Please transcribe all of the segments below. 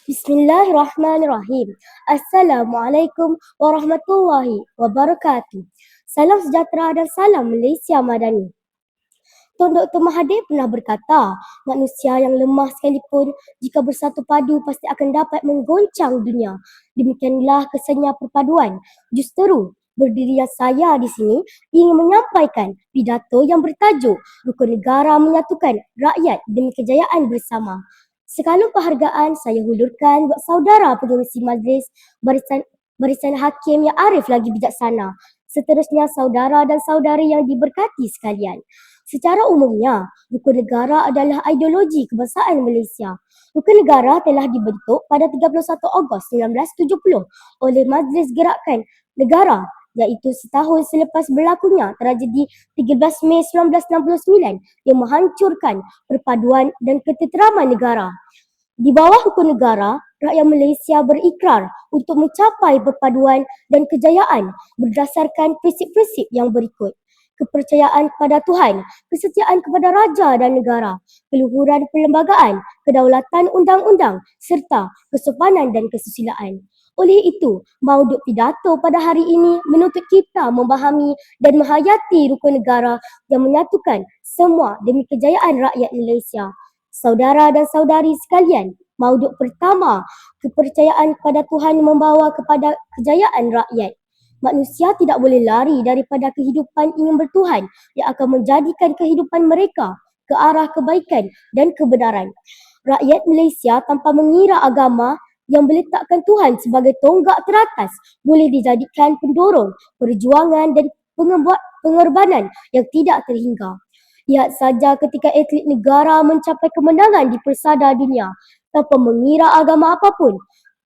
Bismillahirrahmanirrahim. Assalamualaikum warahmatullahi wabarakatuh. Salam sejahtera dan salam Malaysia Madani. Tun Dr. Mahathir pernah berkata, manusia yang lemah sekalipun jika bersatu padu pasti akan dapat menggoncang dunia. Demikianlah kesannya perpaduan. Justeru, berdirinya saya di sini ingin menyampaikan pidato yang bertajuk Rukun Negara Menyatukan Rakyat Demi Kejayaan Bersama. Sekalum penghargaan saya hulurkan buat saudara pengerusi majlis barisan hakim yang arif lagi bijaksana. Seterusnya saudara dan saudari yang diberkati sekalian. Secara umumnya, Rukun Negara adalah ideologi kebangsaan Malaysia. Rukun Negara telah dibentuk pada 31 Ogos 1970 oleh Majlis Gerakan Negara, iaitu setahun selepas berlakunya tragedi 13 Mei 1969 yang menghancurkan perpaduan dan ketenteraman negara. Di bawah Rukun Negara, rakyat Malaysia berikrar untuk mencapai perpaduan dan kejayaan berdasarkan prinsip-prinsip yang berikut: kepercayaan kepada Tuhan, kesetiaan kepada raja dan negara, keluhuran perlembagaan, kedaulatan undang-undang serta kesopanan dan kesusilaan. Oleh itu, mauduk pidato pada hari ini menuntut kita memahami dan menghayati rukun negara yang menyatukan semua demi kejayaan rakyat Malaysia. Saudara dan saudari sekalian, mauduk pertama, kepercayaan kepada Tuhan membawa kepada kejayaan rakyat. Manusia tidak boleh lari daripada kehidupan ingin bertuhan yang akan menjadikan kehidupan mereka ke arah kebaikan dan kebenaran. Rakyat Malaysia tanpa mengira agama yang meletakkan Tuhan sebagai tonggak teratas boleh dijadikan pendorong perjuangan dan pengorbanan yang tidak terhingga. Lihat saja ketika atlet negara mencapai kemenangan di persada dunia tanpa mengira agama apapun.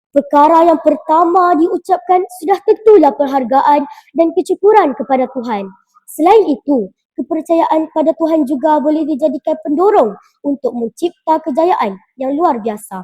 Perkara yang pertama diucapkan sudah tentulah penghargaan dan kesyukuran kepada Tuhan. Selain itu, kepercayaan pada Tuhan juga boleh dijadikan pendorong untuk mencipta kejayaan yang luar biasa.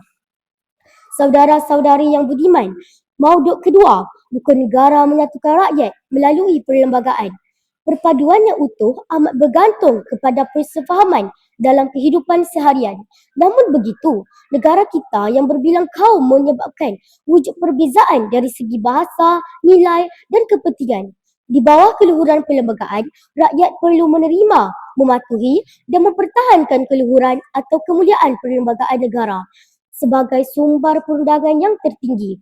Saudara-saudari yang budiman, mauduk kedua, Rukun Negara Menyatukan Rakyat melalui perlembagaan. Perpaduan yang utuh amat bergantung kepada persefahaman dalam kehidupan seharian. Namun begitu, negara kita yang berbilang kaum menyebabkan wujud perbezaan dari segi bahasa, nilai dan kepentingan. Di bawah keluhuran perlembagaan, rakyat perlu menerima, mematuhi dan mempertahankan keluhuran atau kemuliaan perlembagaan negara sebagai sumber perundangan yang tertinggi.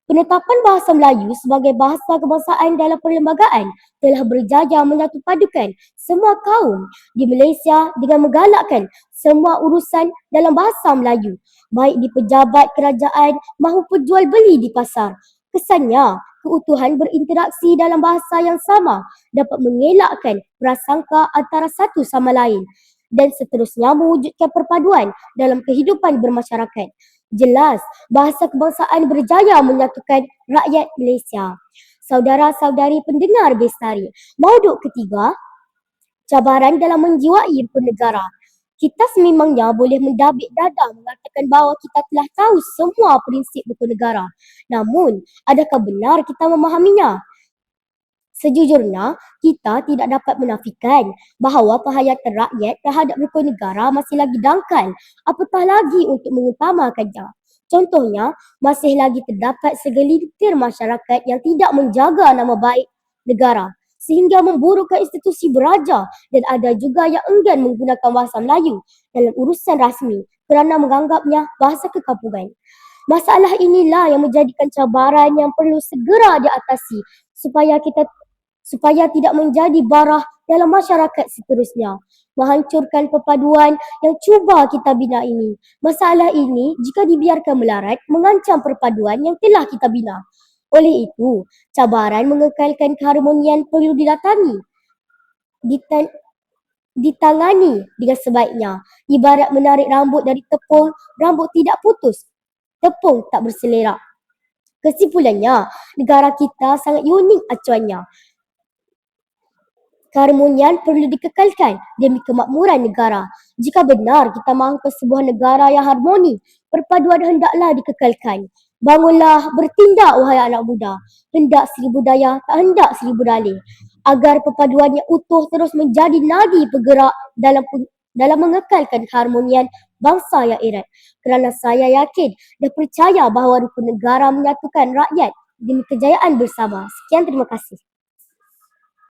Penetapan bahasa Melayu sebagai bahasa kebangsaan dalam perlembagaan telah berjaya menyatupadukan semua kaum di Malaysia dengan menggalakkan semua urusan dalam bahasa Melayu, baik di pejabat kerajaan maupun jual beli di pasar. Kesannya, keutuhan berinteraksi dalam bahasa yang sama dapat mengelakkan prasangka antara satu sama lain dan seterusnya mewujudkan perpaduan dalam kehidupan bermasyarakat. Jelas, bahasa kebangsaan berjaya menyatukan rakyat Malaysia. Saudara-saudari pendengar Bestari, mauduk ketiga, cabaran dalam menjiwai rukun negara. Kita sememangnya boleh mendabik dada mengatakan bahawa kita telah tahu semua prinsip rukun negara. Namun, adakah benar kita memahaminya? Sejujurnya, kita tidak dapat menafikan bahawa penghayatan rakyat terhadap rukun negara masih lagi dangkal, apatah lagi untuk mengutamakannya. Contohnya, masih lagi terdapat segelintir masyarakat yang tidak menjaga nama baik negara sehingga memburukkan institusi beraja, dan ada juga yang enggan menggunakan bahasa Melayu dalam urusan rasmi kerana menganggapnya bahasa kekampungan. Masalah inilah yang menjadikan cabaran yang perlu segera diatasi supaya tidak menjadi barah dalam masyarakat seterusnya, menghancurkan perpaduan yang cuba kita bina ini. Masalah ini jika dibiarkan melarat mengancam perpaduan yang telah kita bina. Oleh itu, cabaran mengekalkan keharmonian perlu ditangani dengan sebaiknya. Ibarat menarik rambut dari tepung, rambut tidak putus, tepung tak berselerak. Kesimpulannya, negara kita sangat unik acuannya. Keharmonian perlu dikekalkan demi kemakmuran negara. Jika benar kita mahukan sebuah negara yang harmoni, perpaduan hendaklah dikekalkan. Bangunlah, bertindak wahai anak muda. Hendak seribu daya, tak hendak seribu dalih. Agar perpaduan yang utuh terus menjadi nadi penggerak dalam mengekalkan keharmonian bangsa yang erat. Kerana saya yakin dan percaya bahawa rukun negara menyatukan rakyat demi kejayaan bersama. Sekian, terima kasih.